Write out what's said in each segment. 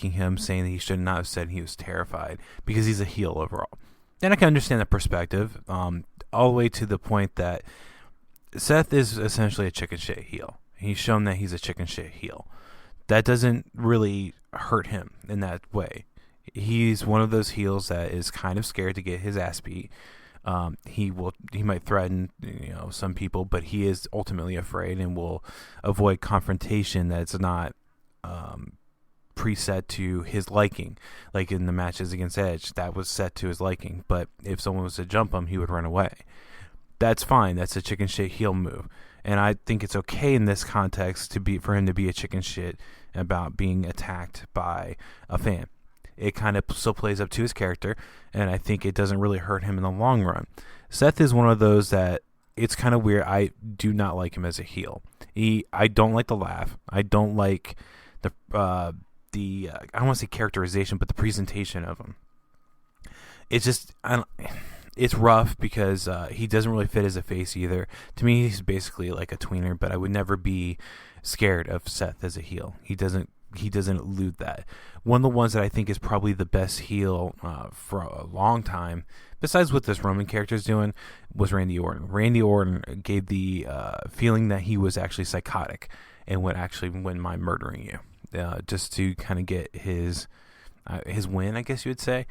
him, saying that he should not have said he was terrified because he's a heel overall. And I can understand that perspective, all the way to the point that Seth is essentially a chicken shit heel. He's shown that he's a chicken shit heel. That doesn't really hurt him in that way. He's one of those heels that is kind of scared to get his ass beat. He might threaten, some people, but he is ultimately afraid and will avoid confrontation that's not preset to his liking. Like in the matches against Edge, that was set to his liking. But if someone was to jump him, he would run away. That's fine. That's a chicken shit heel move. And I think it's okay in this context for him to be a chicken shit about being attacked by a fan. It kind of still plays up to his character, and I think it doesn't really hurt him in the long run. Seth is one of those that it's kind of weird. I do not like him as a heel. I don't like the laugh. I don't like the I don't want to say characterization, but the presentation of him. It's just it's rough because he doesn't really fit as a face either. To me, he's basically like a tweener, but I would never be scared of Seth as a heel. He doesn't elude that. One of the ones that I think is probably the best heel for a long time, besides what this Roman character is doing, was Randy Orton. Randy Orton gave the feeling that he was actually psychotic and wouldn't mind murdering you, just to kind of get his win, I guess you would say.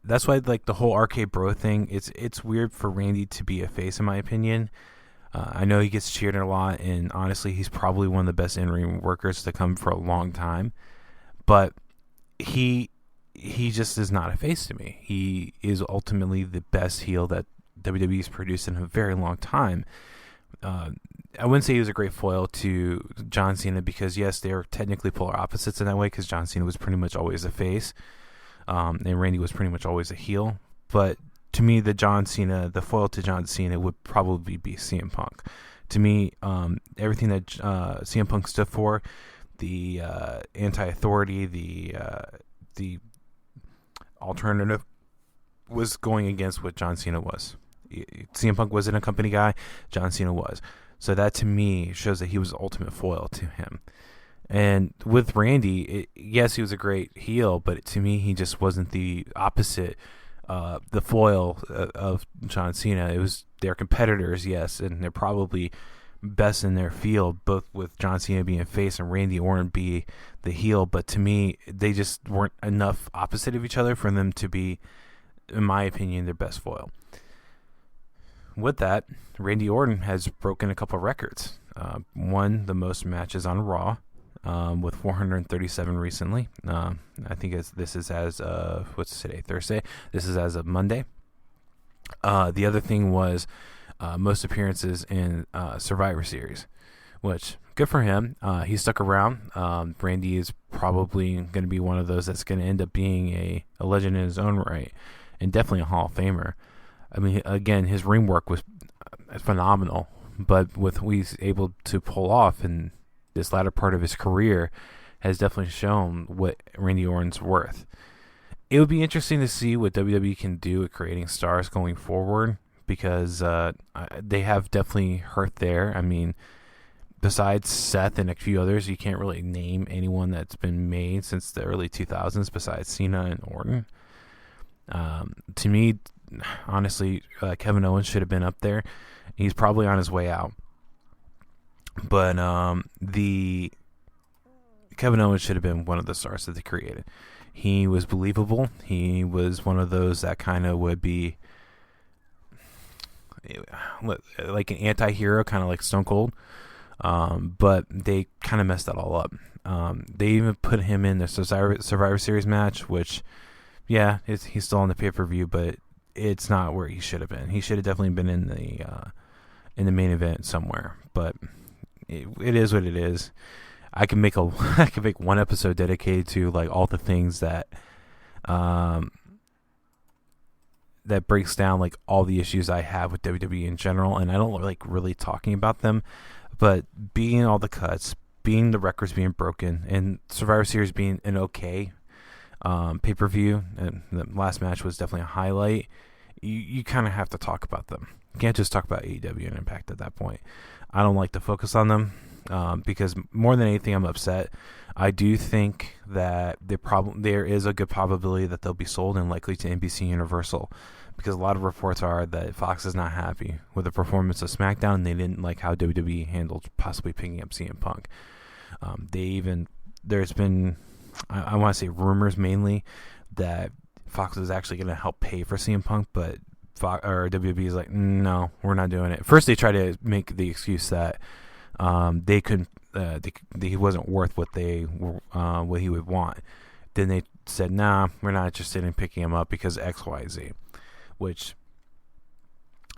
That's why like the whole RK Bro thing. It's weird for Randy to be a face, in my opinion. I know he gets cheered a lot, and honestly, he's probably one of the best in-ring workers to come for a long time. But he just is not a face to me. He is ultimately the best heel that WWE's produced in a very long time. I wouldn't say he was a great foil to John Cena because, yes, they're technically polar opposites in that way because John Cena was pretty much always a face, and Randy was pretty much always a heel. But to me, the foil to John Cena would probably be CM Punk. To me, everything that CM Punk stood for, the anti-authority, the alternative, was going against what John Cena was. CM Punk wasn't a company guy, John Cena was. So that, to me, shows that he was the ultimate foil to him. And with Randy, yes, he was a great heel, but to me, he just wasn't the opposite, the foil of John Cena. They're competitors, yes, and they're probably best in their field, both with John Cena being a face and Randy Orton be the heel. But to me, they just weren't enough opposite of each other for them to be, in my opinion, their best foil. With that, Randy Orton has broken a couple of records. Won the most matches on Raw, with 437 recently. I think this is as of, what's today, Thursday? This is as of Monday. The other thing was most appearances in Survivor Series, which, good for him. He stuck around. Randy is probably going to be one of those that's going to end up being a legend in his own right, and definitely a Hall of Famer. I mean, again, his ring work was phenomenal, but with what he's able to pull off in this latter part of his career has definitely shown what Randy Orton's worth. It would be interesting to see what WWE can do at creating stars going forward, because they have definitely hurt there. I mean, besides Seth and a few others, you can't really name anyone that's been made since the early 2000s besides Cena and Orton. To me, honestly, Kevin Owens should have been up there. He's probably on his way out. But the Kevin Owens should have been one of the stars that they created. He was believable. He was one of those that kind of would be like an anti-hero, kind of like Stone Cold. But they kind of messed that all up. They even put him in the Survivor Series match, which, yeah, he's still on the pay-per-view, but it's not where he should have been. He should have definitely been in the main event somewhere. But it is what it is. I can make one episode dedicated to like all the things that that breaks down like all the issues I have with WWE in general, and I don't like really talking about them, but being all the cuts, being the records being broken, and Survivor Series being an okay pay-per-view, and the last match was definitely a highlight. You kind of have to talk about them. You can't just talk about AEW and Impact at that point. I don't like to focus on them. because more than anything, I'm upset. I do think that there is a good probability that they'll be sold and likely to NBC Universal, because a lot of reports are that Fox is not happy with the performance of SmackDown, and they didn't like how WWE handled possibly picking up CM Punk. There's been, I want to say rumors mainly, that Fox is actually going to help pay for CM Punk, but WWE is like, no, we're not doing it. First, they try to make the excuse that they couldn't, he wasn't worth what he would want. Then they said, nah, we're not interested in picking him up because X, Y, Z, which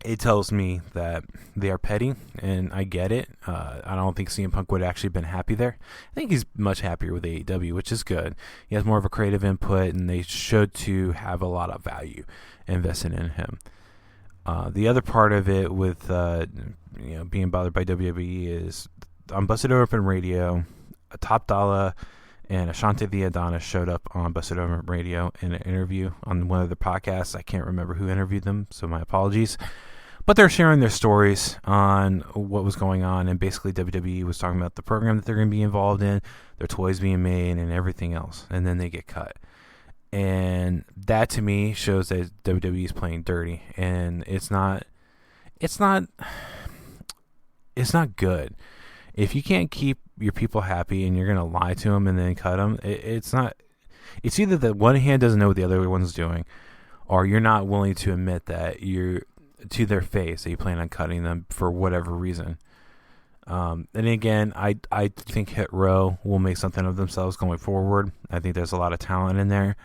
it tells me that they are petty, and I get it. I don't think CM Punk would have actually been happy there. I think he's much happier with AEW, which is good. He has more of a creative input, and they should to have a lot of value invested in him. The other part of it with being bothered by WWE is on Busted Open Radio, Top Dollar and Ashante the Adonis showed up on Busted Open Radio in an interview on one of the podcasts. I can't remember who interviewed them, so my apologies. But they're sharing their stories on what was going on, and basically WWE was talking about the program that they're going to be involved in, their toys being made, and everything else, and then they get cut. And that to me shows that WWE is playing dirty, and it's not good. If you can't keep your people happy and you're going to lie to them and then cut them, it's either that one hand doesn't know what the other one's doing, or you're not willing to admit that you're to their face that you plan on cutting them for whatever reason. And again, I think Hit Row will make something of themselves going forward. I think there's a lot of talent in there,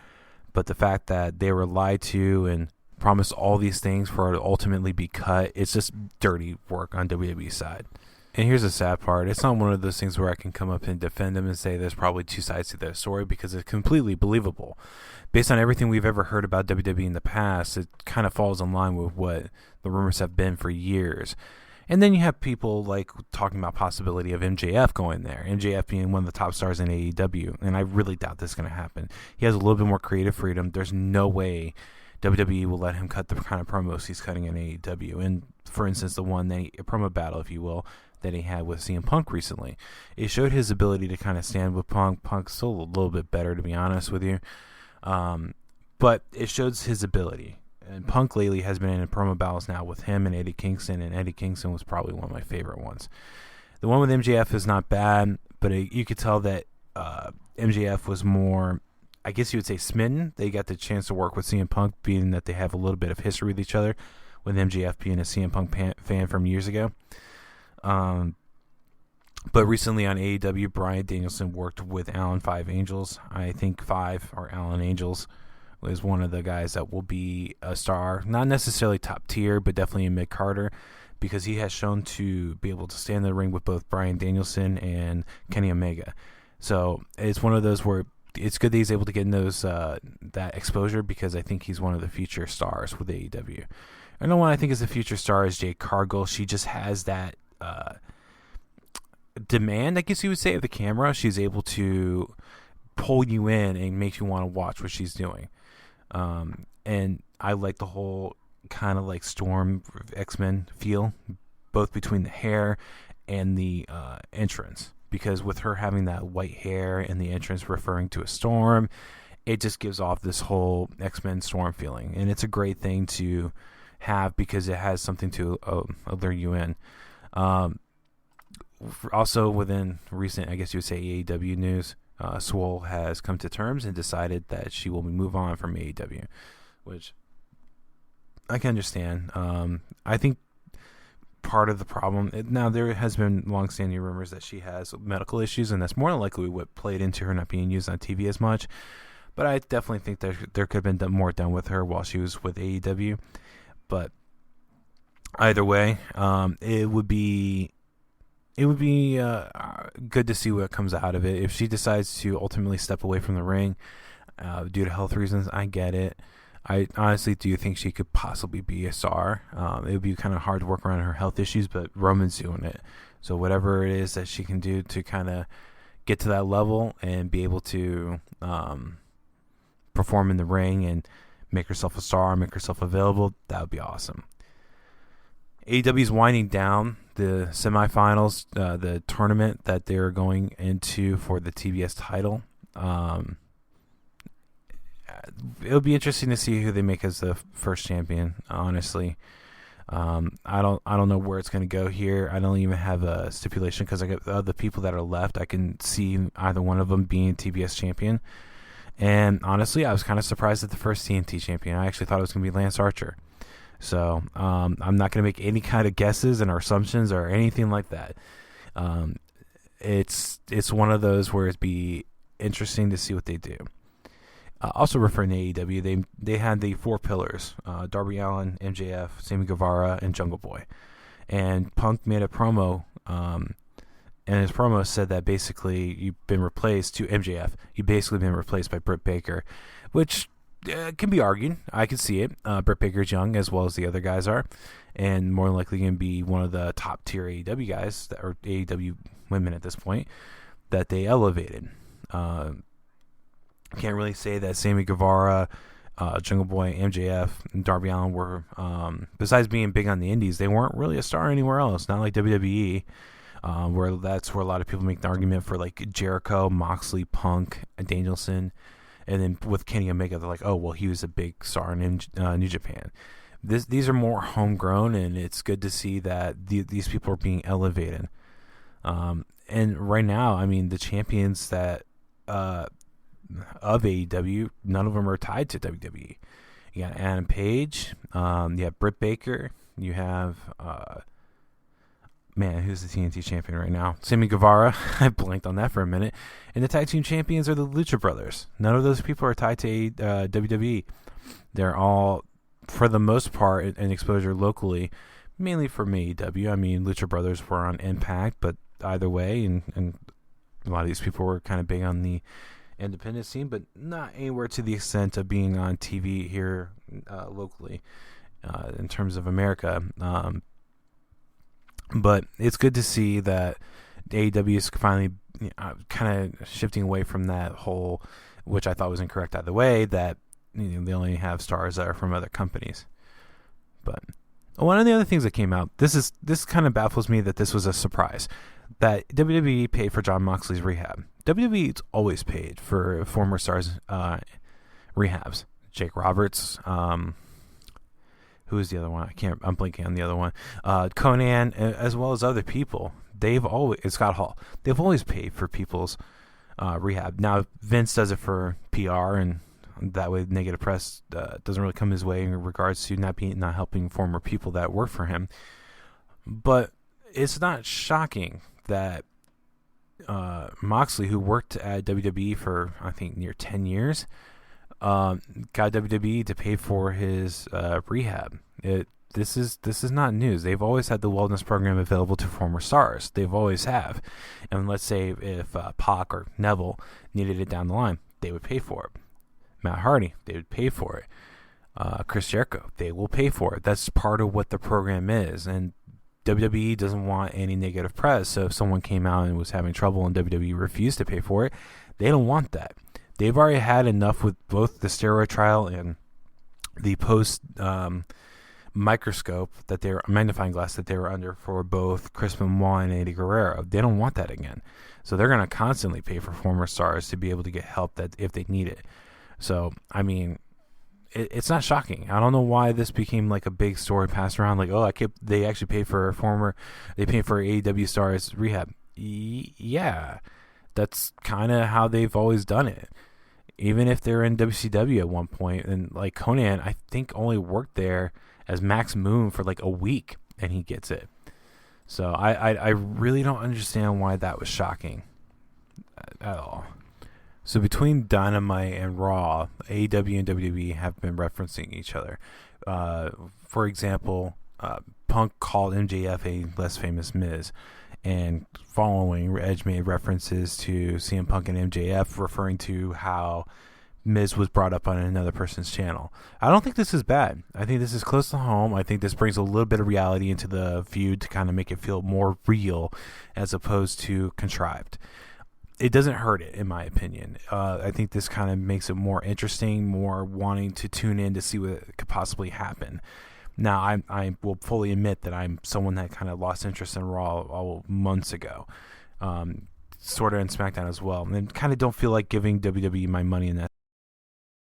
but the fact that they were lied to and promised all these things for it to ultimately be cut, it's just dirty work on WWE's side. And here's the sad part. It's not one of those things where I can come up and defend them and say there's probably two sides to their story, because it's completely believable. Based on everything we've ever heard about WWE in the past, it kind of falls in line with what the rumors have been for years. And then you have people like talking about possibility of MJF going there, MJF being one of the top stars in AEW, and I really doubt this is going to happen. He has a little bit more creative freedom. There's no way WWE will let him cut the kind of promos he's cutting in AEW. And for instance, the promo battle, if you will, that he had with CM Punk recently, it showed his ability to kind of stand with Punk. Punk's still a little bit better, to be honest with you, but it shows his ability. And Punk lately has been in promo battles now with him and Eddie Kingston, and Eddie Kingston was probably one of my favorite ones. The one with MJF is not bad, but you could tell that MJF was more, I guess you would say, smitten. They got the chance to work with CM Punk, being that they have a little bit of history with each other, with MJF being a CM Punk fan from years ago. But recently on AEW, Bryan Danielson worked with Alan Five Angels. I think Five, or Alan Angels, is one of the guys that will be a star. Not necessarily top tier, but definitely a mid-carder, because he has shown to be able to stand in the ring with both Bryan Danielson and Kenny Omega. So it's one of those where it's good that he's able to get in those that exposure, because I think he's one of the future stars with AEW. Another one I think is the future star is Jade Cargill. She just has that demand, I guess you would say, of the camera. She's able to pull you in and make you want to watch what she's doing. And I like the whole kind of like Storm X-Men feel, both between the hair and the entrance, because with her having that white hair and the entrance referring to a storm, it just gives off this whole X-Men Storm feeling, and it's a great thing to have because it has something to lure you in. Also, within recent, I guess you would say, AEW news, Swole has come to terms and decided that she will move on from AEW, which I can understand. I think part of the problem, now there has been long-standing rumors that she has medical issues, and that's more than likely what played into her not being used on TV as much, but I definitely think that there could have been more done with her while she was with AEW. But either way, it would be good to see what comes out of it. If she decides to ultimately step away from the ring due to health reasons, I get it. I honestly do think she could possibly be a star. It would be kind of hard to work around her health issues, but Roman's doing it. So whatever it is that she can do to kind of get to that level and be able to perform in the ring and make herself a star, make herself available, that would be awesome. AEW's winding down the semifinals, the tournament that they're going into for the TBS title. It'll be interesting to see who they make as the first champion. Honestly, I don't know where it's going to go here. I don't even have a stipulation because I got the people that are left. I can see either one of them being TBS champion. And honestly, I was kind of surprised at the first TNT champion. I actually thought it was going to be Lance Archer. So I'm not going to make any kind of guesses and assumptions or anything like that. It's one of those where it'd be interesting to see what they do. Also referring to AEW, they had the 4 pillars: Darby Allin, MJF, Sammy Guevara, and Jungle Boy. And Punk made a promo, and his promo said that basically you've been replaced to MJF. You've basically been replaced by Britt Baker, which can be argued. I can see it. Britt Baker's young, as well as the other guys are, and more than likely going to be one of the top tier AEW guys, or AEW women at this point, that they elevated. Can't really say that Sammy Guevara, Jungle Boy, MJF, and Darby Allin were, besides being big on the indies, they weren't really a star anywhere else. Not like WWE, where that's where a lot of people make the argument for like Jericho, Moxley, Punk, and Danielson. And then with Kenny Omega, they're like, oh, well, he was a big star in New Japan. These are more homegrown, and it's good to see that these people are being elevated. And right now, I mean, the champions that of AEW, none of them are tied to WWE. You got Adam Page, you have Britt Baker, you have who's the TNT champion right now? Sammy Guevara. I blanked on that for a minute. And the tag team champions are the Lucha Brothers. None of those people are tied to WWE. They're all, for the most part, in exposure locally, mainly from AEW. I mean, Lucha Brothers were on Impact, but either way, and a lot of these people were kind of big on the independent scene, but not anywhere to the extent of being on TV here locally in terms of America. But it's good to see that AEW is finally kind of shifting away from that whole, which I thought was incorrect either way, that they only have stars that are from other companies. But one of the other things that came out, this kind of baffles me that this was a surprise, that WWE paid for Jon Moxley's rehab. WWE's always paid for former stars' rehabs. Jake Roberts, who is the other one? I'm blanking on the other one. Conan, as well as other people. Scott Hall. They've always paid for people's rehab. Now, Vince does it for PR, and that way negative press doesn't really come his way in regards to not helping former people that work for him. But it's not shocking that Moxley, who worked at WWE for, I think, near 10 years, got WWE to pay for his rehab. This is not news. They've always had the wellness program available to former stars. They've always have. And let's say if Pac or Neville needed it down the line, they would pay for it. Matt Hardy, they would pay for it. Chris Jericho, they will pay for it. That's part of what the program is. And WWE doesn't want any negative press. So if someone came out and was having trouble and WWE refused to pay for it, they don't want that. They've already had enough with both the steroid trial and the post microscope magnifying glass that they were under for both Chris Benoit and Eddie Guerrero. They don't want that again. So they're going to constantly pay for former stars to be able to get help that if they need it. So, I mean, it's not shocking. I don't know why this became like a big story passed around. Like, they actually paid for AEW stars rehab. Yeah, that's kind of how they've always done it. Even if they're in WCW at one point, and like Conan, I think only worked there as Max Moon for like a week, and he gets it. So I really don't understand why that was shocking at all. So between Dynamite and Raw, AEW and WWE have been referencing each other. For example, Punk called MJF a less famous Miz, and following, Edge made references to CM Punk and MJF, referring to how Miz was brought up on another person's channel. I don't think this is bad. I think this is close to home. I think this brings a little bit of reality into the feud to kind of make it feel more real as opposed to contrived. It doesn't hurt it, in my opinion. I think this kind of makes it more interesting, more wanting to tune in to see what could possibly happen. Now, I will fully admit that I'm someone that kind of lost interest in Raw all months ago, sort of in SmackDown as well, and kind of don't feel like giving WWE my money in that